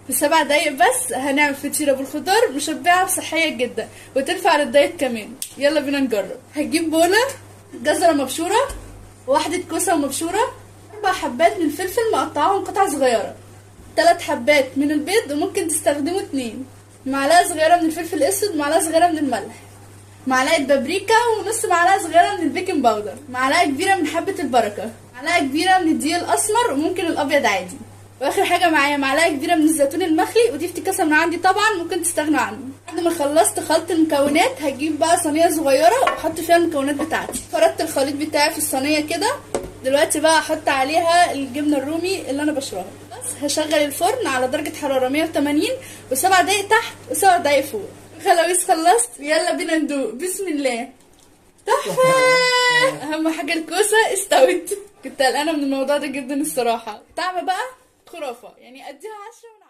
في 7 دقايق بس هنعمل فطيرة بالخضار مشبعة وصحية جدا وتنفع للدايت كمان. يلا بينا نجرب. هجيب بولة، جزرة مبشورة، واحدة كوسة مبشورة، 4 حبات من الفلفل مقطعاهم قطع صغيرة، 3 حبات من البيض وممكن تستخدموا 2، معلقة صغيرة من الفلفل الاسود، معلقة صغيرة من الملح، معلقة بابريكا، ونص معلقة صغيرة من البيكنج باودر، معلقة كبيرة من حبة البركة، معلقة كبيرة من الدقيق الأسمر وممكن الأبيض عادي، واخر حاجه معايا معلقه كبيره من الزيتون المخلي، ودي افتكاسه من عندي طبعا ممكن تستغنوا عنه. بعد ما خلصت خلط المكونات هجيب بقى صينيه صغيره واحط فيها المكونات بتاعتي. فردت الخليط بتاعي في الصينيه كده. دلوقتي بقى احط عليها الجبنه الرومي اللي انا بشربها. بس هشغل الفرن على درجه حراره 180 و7 دقايق تحت و7 دقايق فوق. خلاص خلصت، يلا بينا ندوق. بسم الله. تحفه. اهم حاجه الكوسه استوت. كنت قلقانه من الموضوع ده جدا الصراحه. طعم بقى خرافه، يعني اديها 10.